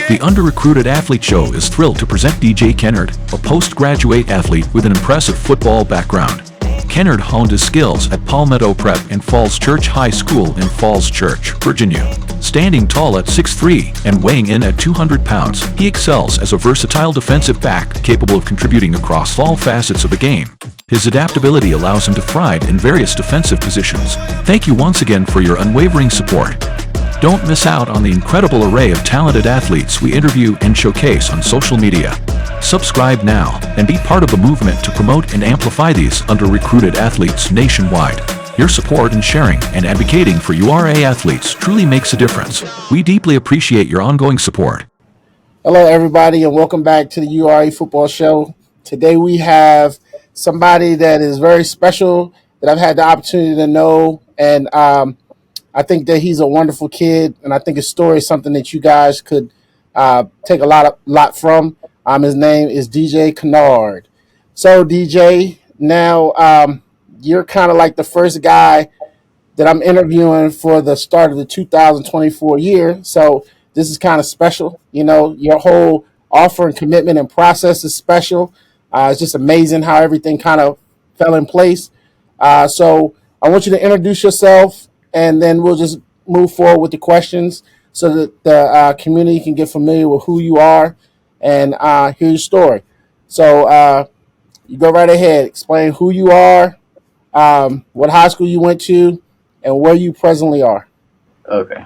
The Under-Recruited Athlete Show is thrilled to present DJ Kennard, a postgraduate athlete with an impressive football background. Kennard honed his skills at Palmetto Prep and Falls Church High School in Falls Church, Virginia. Standing tall at 6'3" and weighing in at 200 pounds, he excels as a versatile defensive back capable of contributing across all facets of the game. His adaptability allows him to thrive in various defensive positions. Thank you once again for your unwavering support. Don't miss out on the incredible array of talented athletes we interview and showcase on social media. Subscribe now and be part of the movement to promote and amplify these under-recruited athletes nationwide. Your support in sharing and advocating for URA athletes truly makes a difference. We deeply appreciate your ongoing support. Hello, everybody, and welcome back to the URA Football Show. Today we have somebody that is very special that I've had the opportunity to know, and I think that he's a wonderful kid, and I think his story is something that you guys could take a lot from. His name is DJ Kennard. So, DJ, now you're kind of like the first guy that I'm interviewing for the start of the 2024 year. So this is kind of special. You know, your whole offer and commitment and process is special. It's just amazing how everything kind of fell in place. So I want you to introduce yourself, and then we'll just move forward with the questions so that the community can get familiar with who you are and hear your story. So you go right ahead. Explain who you are, what high school you went to, and where you presently are. Okay.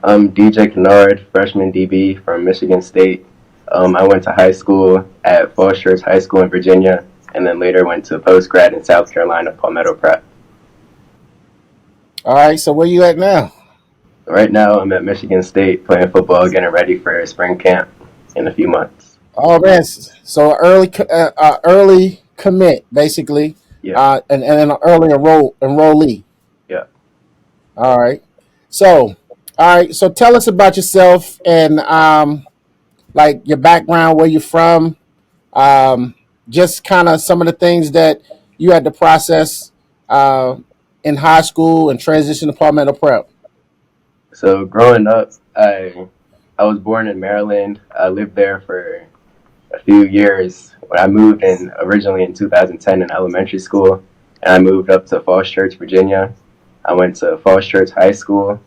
I'm DJ Kennard, freshman DB from Michigan State. I went to high school at Falls Church High School in Virginia, and then later went to post-grad in South Carolina, Palmetto Prep. All right, so where you at now? Right now, I'm at Michigan State playing football, getting ready for spring camp in a few months. Oh, man, so early commit, basically, Yeah. and an early enrollee. Yeah. All right. So tell us about yourself and like your background, where you're from, just kind of some of the things that you had to process in high school and transition to Palmetto Prep. So growing up, I was born in Maryland. I lived there for a few years. When I moved in originally in 2010 in elementary school, and I moved up to Falls Church, Virginia. I went to Falls Church High School,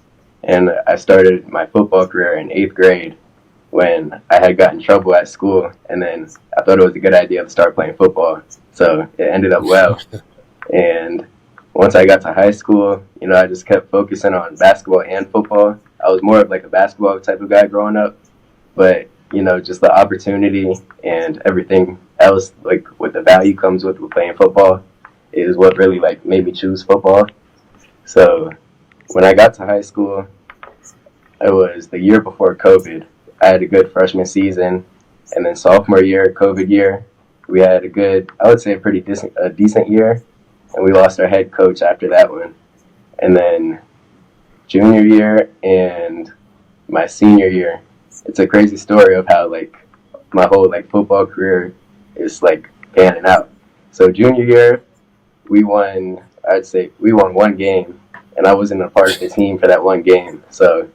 and I started my football career in 8th grade when I had gotten in trouble at school, and then I thought it was a good idea to start playing football. So it ended up well. And once I got to high school, you know, I just kept focusing on basketball and football. I was more of like a basketball type of guy growing up, but you know, just the opportunity and everything else, like what the value comes with playing football, is what really like made me choose football. So when I got to high school, it was the year before COVID. I had a good freshman season, and then sophomore year, COVID year, we had a good, I would say a decent year, and we lost our head coach after that one. And then junior year and my senior year, it's a crazy story of how like my whole like football career is like panning out. So junior year, we won one game, and I wasn't a part of the team for that one game. So,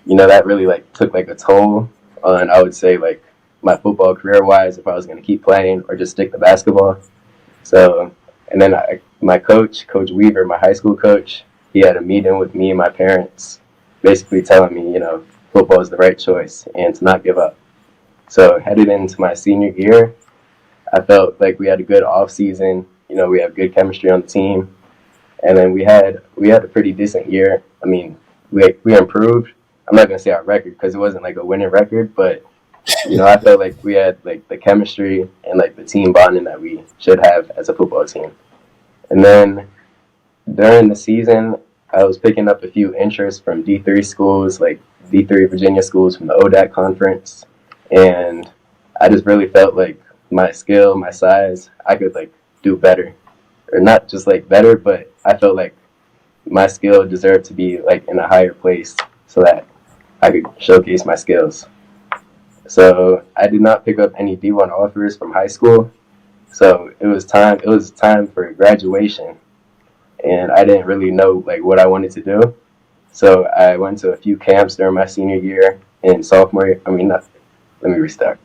you know, that really like took like a toll on, I would say, like my football career wise, if I was going to keep playing or just stick to basketball. So, and then my coach, Coach Weaver, my high school coach, he had a meeting with me and my parents, basically telling me, you know, football is the right choice and to not give up. So headed into my senior year, I felt like we had a good off season. You know, we have good chemistry on the team, and then we had a pretty decent year. I mean, we improved. I'm not gonna say our record because it wasn't like a winning record, but you know, I felt like we had like the chemistry and like the team bonding that we should have as a football team. And then during the season, I was picking up a few interests from D3 schools, like D3 Virginia schools from the ODAC conference, and I just really felt like my skill, my size, I could like do better, or not just like better, but I felt like my skill deserved to be like in a higher place so that I could showcase my skills. So I did not pick up any D1 offers from high school. So it was time for graduation, and I didn't really know like what I wanted to do. So I went to a few camps during my senior year, in sophomore year. I mean, not, let me restart.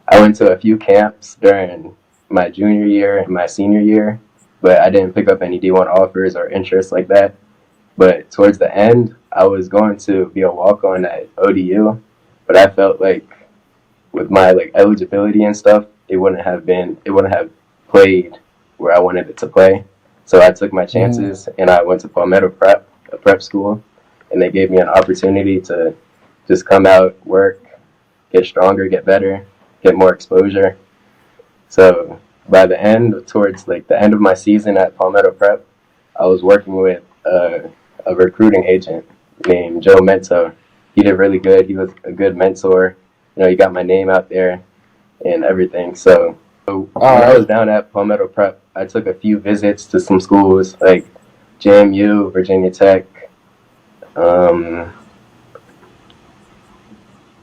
I went to a few camps during my junior year and my senior year, but I didn't pick up any D1 offers or interests like that. But towards the end, I was going to be a walk-on at ODU, but I felt like with my like eligibility and stuff, it wouldn't have played where I wanted it to play. So I took my chances and I went to Palmetto Prep, a prep school, and they gave me an opportunity to just come out, work, get stronger, get better, get more exposure. So by the end, towards like the end of my season at Palmetto Prep, I was working with a recruiting agent named Joe Mento. He did really good. He was a good mentor. You know, he got my name out there and everything. So when I was down at Palmetto Prep, I took a few visits to some schools like JMU, Virginia Tech,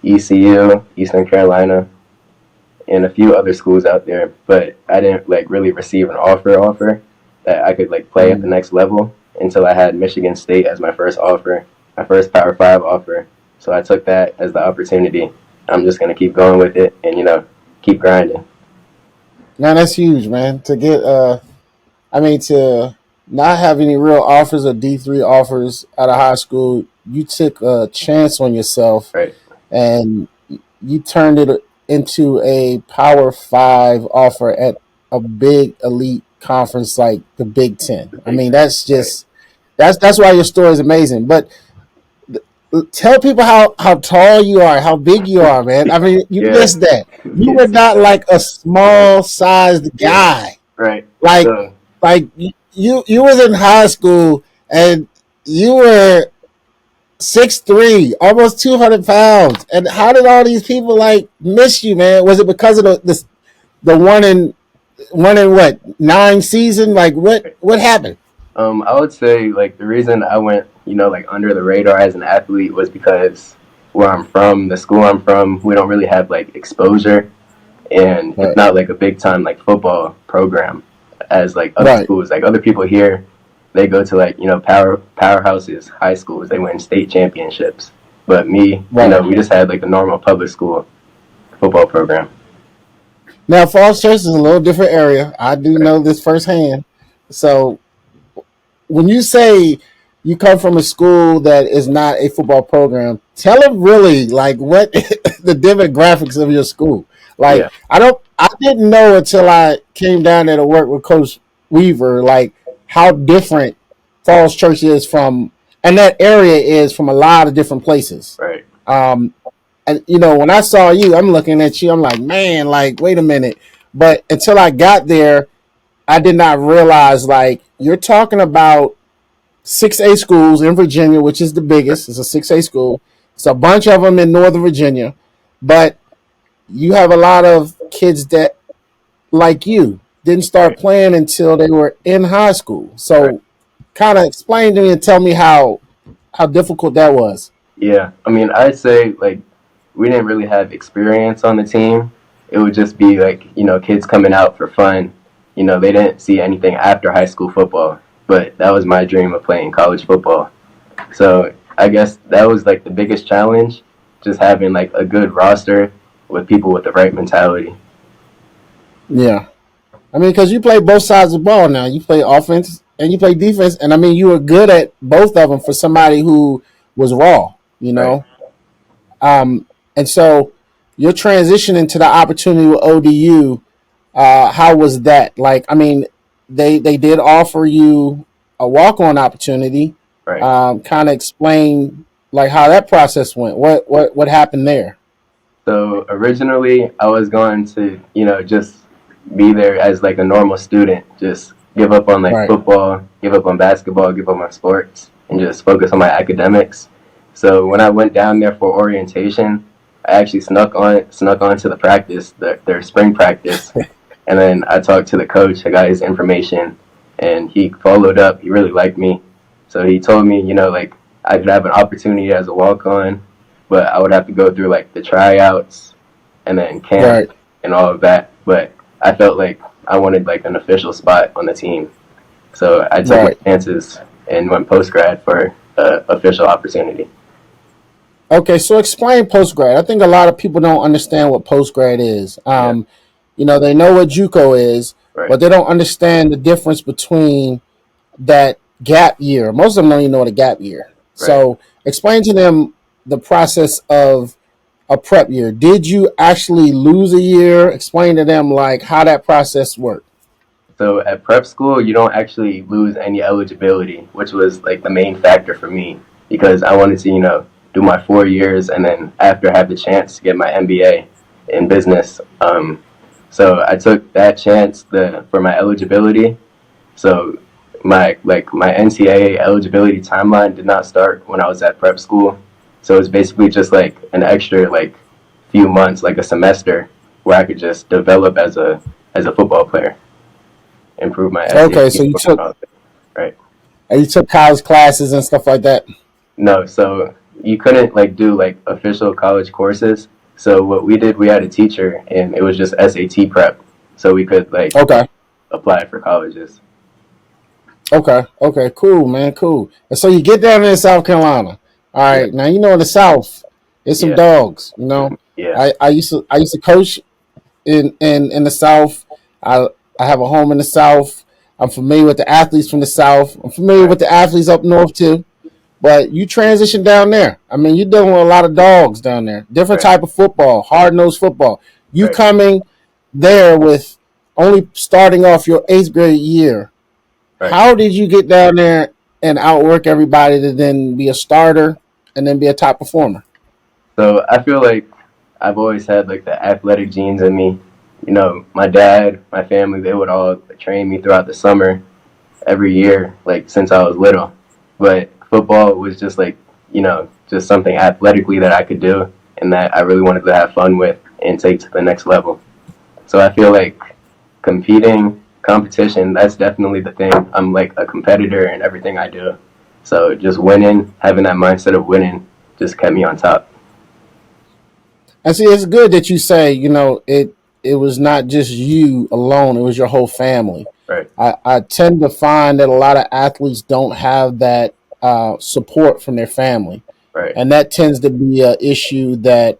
ECU, Eastern Carolina, and a few other schools out there. But I didn't like really receive an offer that I could like play at the next level until I had Michigan State as my first offer, my first Power 5 offer. So I took that as the opportunity. I'm just going to keep going with it and, you know, keep grinding. Man, that's huge, man. To get, to not have any real offers or D3 offers out of high school, you took a chance on yourself, right, and you turned it into a Power 5 offer at a big elite conference like the Big Ten. I mean, that's just that's why your story is amazing. But tell people how tall you are, how big you are, man. I mean, you missed that. You were not like a small sized guy. Right. Like you was in high school and you were 6'3", almost 200 pounds. And how did all these people like miss you, man? Was it because of the one in what 9 season? Like what happened? I would say like the reason I went, you know, like under the radar as an athlete was because where I'm from, the school I'm from, we don't really have like exposure, and it's not like a big time like football program as like other schools. Like other people here, they go to like, you know, powerhouses, high schools, they win state championships. But me, you know, we just had like a normal public school football program. Now, Falls Church is a little different area. I do know this firsthand. So when you say you come from a school that is not a football program, tell them really like what the demographics of your school. Like I didn't know until I came down there to work with Coach Weaver, like how different Falls Church is from, and that area is from a lot of different places. Right. And you know, when I saw you, I'm looking at you, I'm like, man, like, wait a minute. But until I got there, I did not realize, like, you're talking about 6A schools in Virginia, which is the biggest. It's a 6A school. It's a bunch of them in Northern Virginia. But you have a lot of kids that, like you, didn't start playing until they were in high school. So kind of explain to me and tell me how difficult that was. Yeah. I mean, I'd say, like, we didn't really have experience on the team. It would just be, like, you know, kids coming out for fun. You know, they didn't see anything after high school football, but that was my dream of playing college football. So I guess that was like the biggest challenge, just having like a good roster with people with the right mentality. Yeah. I mean, because you play both sides of the ball now. You play offense and you play defense. And I mean, you were good at both of them for somebody who was raw, you know? Right. And so your transition into the opportunity with ODU, how was that? Like, I mean, they did offer you a walk-on opportunity. Right. Kind of explain like how that process went. What happened there? So originally I was going to, you know, just be there as like a normal student, just give up on like football, give up on basketball, give up on sports, and just focus on my academics. So when I went down there for orientation, I actually snuck on to the practice, their spring practice. And then I talked to the coach, I got his information, and he followed up. He really liked me. So he told me, you know, like I could have an opportunity as a walk-on, but I would have to go through like the tryouts and then camp and all of that. But I felt like I wanted like an official spot on the team. So I took my chances and went post-grad for an official opportunity. Okay, so explain post grad. I think a lot of people don't understand what post grad is. Yeah. They know what JUCO is, Right. but they don't understand the difference between that gap year. Most of them don't even know what a gap year. Right. So explain to them the process of a prep year. Did you actually lose a year? Explain to them like how that process worked. So at prep school, you don't actually lose any eligibility, which was like the main factor for me because I wanted to, do my 4 years and then after have the chance to get my MBA in business. So I took that chance for my eligibility. So my NCAA eligibility timeline did not start when I was at prep school. So it was basically just like an extra like few months, like a semester, where I could just develop as a football player, improve my Okay, SAT so you score and took all that. Right. you took college classes and stuff like that. No, so you couldn't like do like official college courses. So what we did, we had a teacher, and it was just SAT prep, so we could like Okay. apply for colleges. Okay. Cool, man. Cool. And so you get down there in South Carolina. All Yeah, right. Now in the South, it's some yeah, dogs. yeah. I used to coach in the South. I have a home in the South. I'm familiar with the athletes from the South. I'm familiar Right, with the athletes up north too. But you transition down there. I mean, you're dealing with a lot of dogs down there. Different right, type of football, hard nosed football. You right, coming there with only starting off your eighth grade year. right. How did you get down there and outwork everybody to then be a starter and then be a top performer? So I feel like I've always had like the athletic genes in me. My dad, my family, they would all train me throughout the summer every year, like since I was little. But football was just like, just something athletically that I could do and that I really wanted to have fun with and take to the next level. So I feel like competition, that's definitely the thing. I'm like a competitor in everything I do. So just winning, having that mindset of winning just kept me on top. And see, it's good that you say, it was not just you alone, it was your whole family. Right, I tend to find that a lot of athletes don't have that support from their family. right, And that tends to be an issue that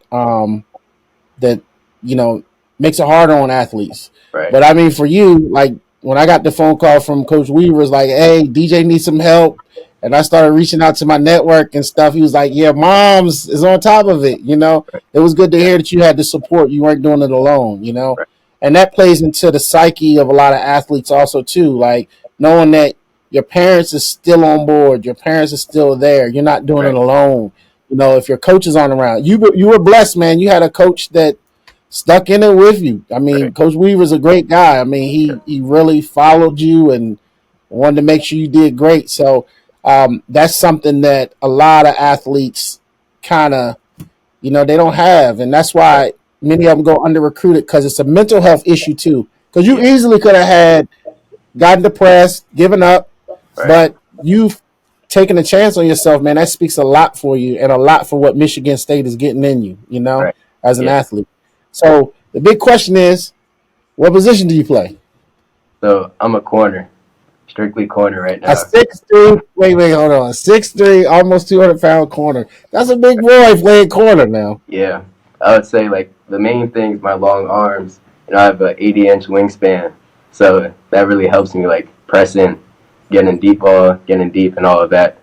you know makes it harder on athletes. right, But I mean, for you, like when I got the phone call from Coach Weaver, it's like, "Hey, DJ needs some help," and I started reaching out to my network and stuff. He was like, "Yeah, Mom's is on top of it." right. It was good to Yeah, hear that you had the support. You weren't doing it alone. right, And that plays into the psyche of a lot of athletes also too. Like knowing that your parents is still on board, your parents are still there. You're not doing it right, alone. If your coaches aren't around, you were blessed, man. You had a coach that stuck in it with you. I mean, right. Coach Weaver's a great guy. I mean, Yeah, he really followed you and wanted to make sure you did great. So that's something that a lot of athletes kind of they don't have, and that's right. why many of them go under recruited because it's a mental health issue too. Because you Yeah, easily could have had gotten depressed, given up, right, but you've taken a chance on yourself, man. That speaks a lot for you and a lot for what Michigan State is getting in you, right. as an Yeah. athlete. So the big question is, what position do you play? So I'm a corner, strictly corner right A now. 6'3", wait, hold on. 6'3", almost 200-pound corner. That's a big boy playing corner now. Yeah, I would say like the main thing is my long arms. I have an 80-inch wingspan, so that really helps me like press in, getting deep ball, getting deep, and all of that.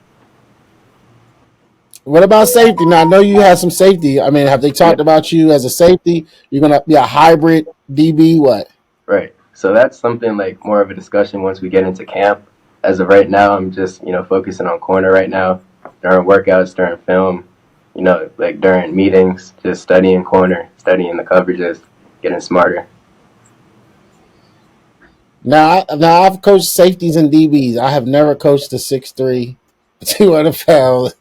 What about safety? Now, I know you have some safety. I mean, have they Yeah, talked about you as a safety? You're going to be a hybrid DB, what? right. So that's something like more of a discussion once we get into camp. As of right now, I'm just focusing on corner right now during workouts, during film, like during meetings, just studying corner, studying the coverages, getting smarter. Now I've coached safeties and DBs. I have never coached a 6'3", 200-pound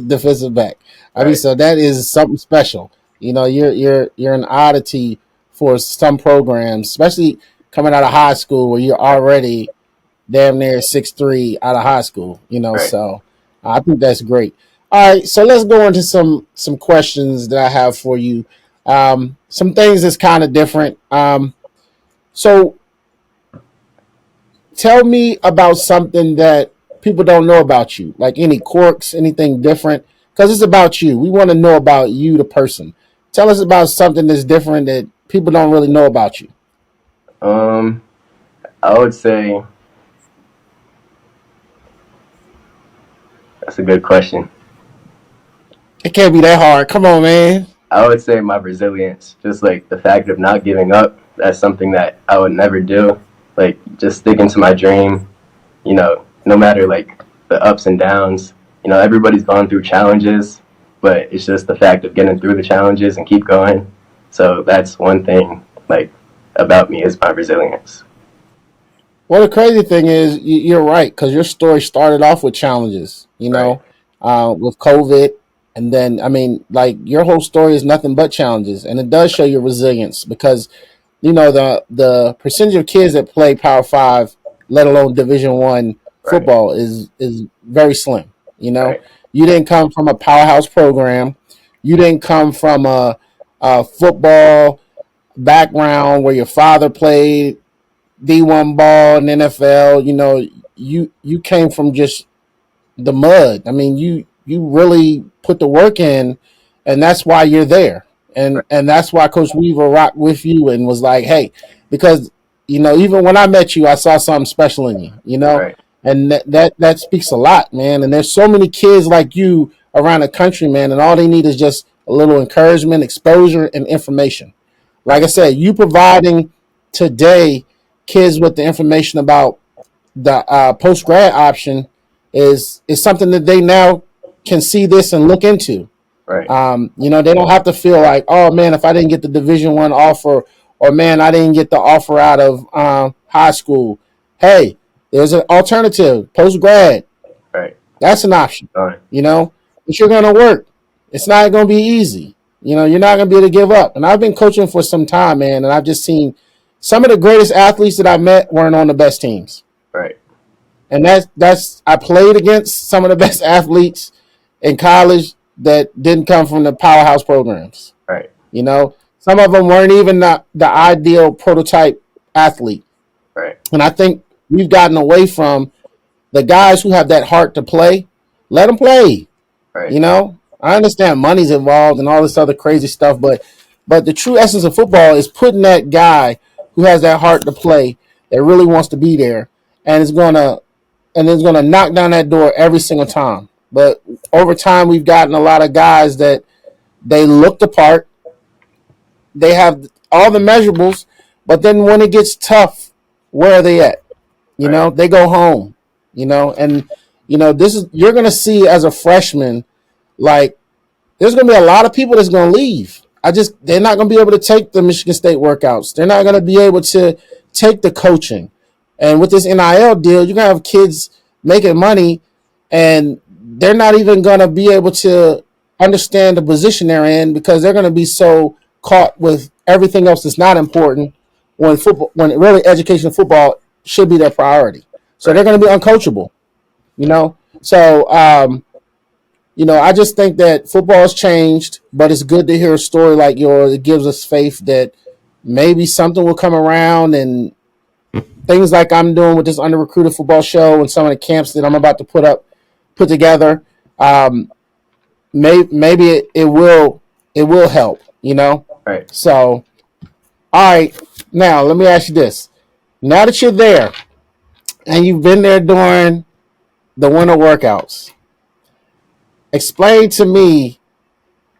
defensive back. I mean, Right, so that is something special. You're an oddity for some programs, especially coming out of high school where you're right, already damn near 6'3" out of high school. right. So I think that's great. All right, so let's go into some questions that I have for you. Some things that's kind of different. So tell me about something that people don't know about you, like any quirks, anything different because it's about you. We want to know about you, the person. Tell us about something that's different that people don't really know about you. I would say that's a good question. It can't be that hard. Come on, man. I would say my resilience, just like the fact of not giving up. That's something that I would never do. Like just sticking to my dream, no matter like the ups and downs. Everybody's gone through challenges, but it's just the fact of getting through the challenges and keep going. So that's one thing like about me is my resilience. Well, the crazy thing is, you're right, because your story started off with challenges, Right. with COVID. And then, I mean, like, your whole story is nothing but challenges. And it does show your resilience because, the percentage of kids that play Power 5, let alone Division 1 Right. football is very slim. Right. You didn't come from a powerhouse program. You didn't come from a football background where your father played D1 ball and NFL. You came from just the mud. I mean, you really put the work in, and that's why you're there. And Right. and that's why Coach Weaver rocked with you and was like, hey, because even when I met you, I saw something special in you. Right. And that speaks a lot, man. And there's so many kids like you around the country, man, and all they need is just a little encouragement, exposure, and information. Like I Right. said, you providing today kids with the information about the post grad option is something that they now can see this and look into. Right. They don't have to feel like, oh man, if I didn't get the Division 1 offer, or man, I didn't get the offer out of high school. Hey, there's an alternative, post grad. Right. That's an option. Fine. But you're gonna work. It's not gonna be easy. You're not gonna be able to give up. And I've been coaching for some time, man, and I've just seen some of the greatest athletes that I met weren't on the best teams. Right. And I played against some of the best athletes in college that didn't come from the powerhouse programs. Right. Some of them weren't even the ideal prototype athlete. Right. And I think we've gotten away from the guys who have that heart to play. Let them play. Right. I understand money's involved and all this other crazy stuff, but the true essence of football is putting that guy who has that heart to play, that really wants to be there, and is gonna knock down that door every single time. But over time, we've gotten a lot of guys that they look the part, they have all the measurables, but then when it gets tough, where are they at? Right. They go home. And you're gonna see as a freshman, like, there's gonna be a lot of people that's gonna leave. They're not gonna be able to take the Michigan State workouts. They're not gonna be able to take the coaching. And with this NIL deal, you're gonna have kids making money, and they're not even gonna be able to understand the position they're in because they're gonna be so caught with everything else that's not important when really education and football should be their priority. So Right. they're gonna be uncoachable. So I just think that football has changed, but it's good to hear a story like yours. It gives us faith that maybe something will come around, and things like I'm doing with this under recruited football show and some of the camps that I'm about to put together. Maybe it will help. Right. So, all right, now let me ask you this: now that you're there and you've been there during the winter workouts, explain to me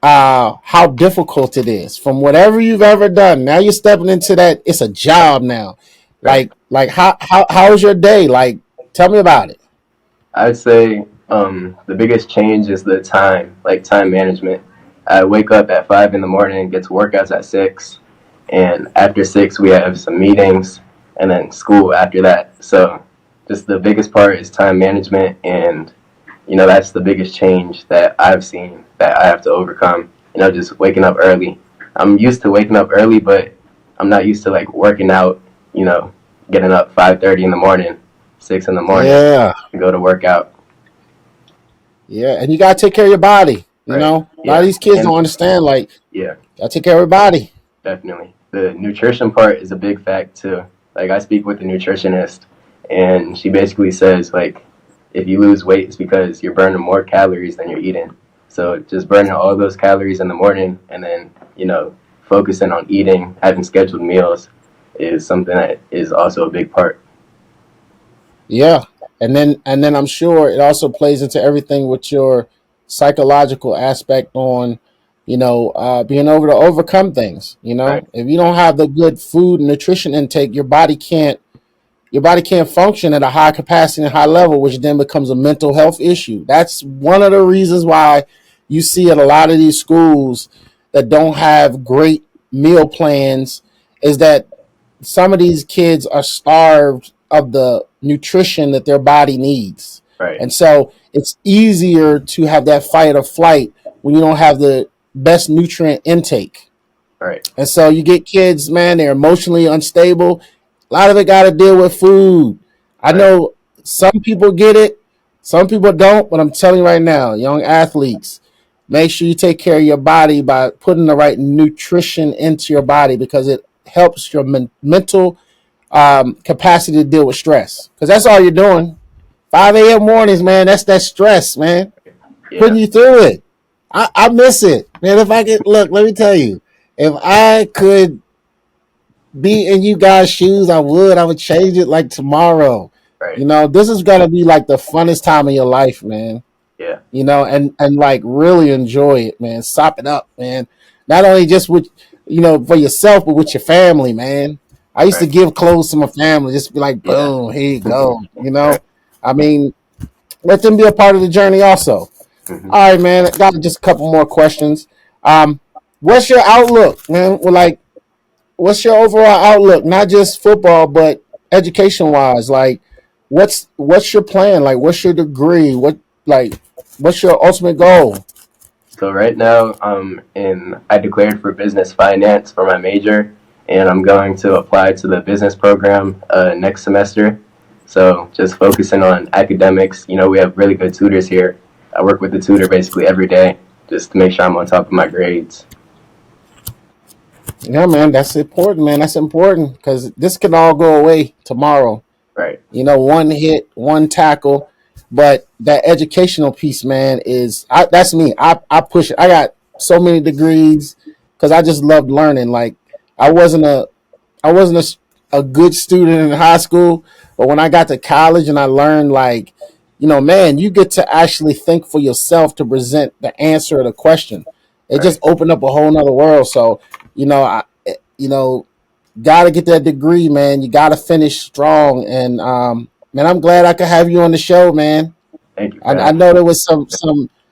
how difficult it is from whatever you've ever done. Now you're stepping into that. It's a job now. Right. Like how's your day? Like, tell me about it. I'd say the biggest change is the time management. I wake up at 5 in the morning, get to workouts at 6, and after 6 we have some meetings and then school after that. So just the biggest part is time management, and that's the biggest change that I've seen that I have to overcome. Just waking up early. I'm used to waking up early, but I'm not used to like working out, getting up 5:30 in the morning, 6 in the morning Yeah. to go to work out. Yeah. And you gotta take care of your body. Right. A lot Yeah. of these kids And- don't understand, like, Yeah, gotta take care of your body. definitely. The nutrition part is a big fact too. Like I speak with a nutritionist, and she basically says like, if you lose weight, it's because you're burning more calories than you're eating. So just burning all those calories in the morning and then, focusing on eating, having scheduled meals is something that is also a big part. Yeah. And then I'm sure it also plays into everything with your psychological aspect on, being able to overcome things. Right. If you don't have the good food and nutrition intake, your body can't function at a high capacity and high level, which then becomes a mental health issue. That's one of the reasons why you see at a lot of these schools that don't have great meal plans, is that some of these kids are starved of the nutrition that their body needs. Right. And so it's easier to have that fight or flight when you don't have the best nutrient intake. Right. And so you get kids, man, they're emotionally unstable. A lot of it got to deal with food. I know some people get it, some people don't, but I'm telling you right now, young athletes, make sure you take care of your body by putting the right nutrition into your body, because it helps your mental capacity to deal with stress. Because that's all you're doing. 5 a.m. mornings, man, that's that stress, man. Yeah. Putting you through it. I miss it. Man, if I could, look, let me tell you, if I could be in you guys' shoes, I would change it like tomorrow. Right. This is gonna be like the funnest time of your life, man. Yeah. And like really enjoy it, man. Sop it up, man. Not only just with for yourself, but with your family, man. I used to give clothes to my family, just be like, boom, here you go. I mean, let them be a part of the journey also. Mm-hmm. All right, man. Got just a couple more questions. What's your outlook, man? What's your overall outlook? Not just football, but education wise. Like, what's your plan? Like, what's your degree? What's your ultimate goal? So right now, I declared for business finance for my major, and I'm going to apply to the business program next semester. So just focusing on academics. We have really good tutors here. I work with the tutor basically every day just to make sure I'm on top of my grades. Yeah, man, that's important, man. That's important, because this can all go away tomorrow. Right. One hit, one tackle. But that educational piece, man, that's me. I push it. I got so many degrees because I just loved learning. Like, I wasn't a good student in high school, but when I got to college and I learned, like, man, you get to actually think for yourself to present the answer to the question. It just opened up a whole nother world. So, got to get that degree, man. You got to finish strong. And, man, I'm glad I could have you on the show, man. Thank you. I know there was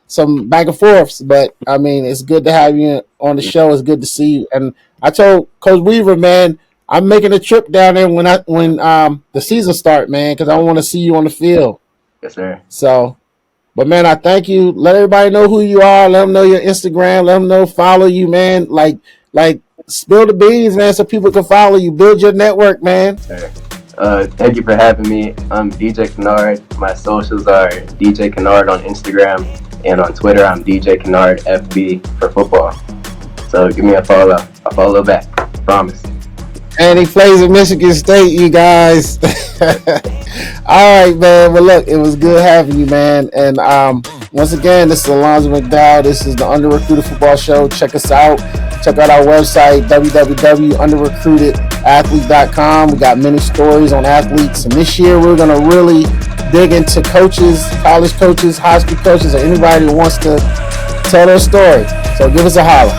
some back and forths, but I mean, it's good to have you on the show. It's good to see you. And I told Coach Weaver, man, I'm making a trip down there when the season start, man, because I want to see you on the field. Yes, sir. So, but man, I thank you. Let everybody know who you are. Let them know your Instagram. Let them know, follow you, man. Like spill the beans, man, so people can follow you. Build your network, man. Sure. Thank you for having me. I'm DJ Kennard. My socials are DJ Kennard on Instagram, and on Twitter I'm DJ Kennard FB for football. So give me a follow. I'll follow back. Promise. And he plays at Michigan State, you guys. All right, man. Well, look, it was good having you, man. And once again, this is Alonzo McDowell. This is the Under Recruited Football Show. Check us out. Check out our website, www.underrecruitedathlete.com. We got many stories on athletes. And this year, we're going to really dig into coaches, college coaches, high school coaches, or anybody who wants to tell their story. So give us a holler.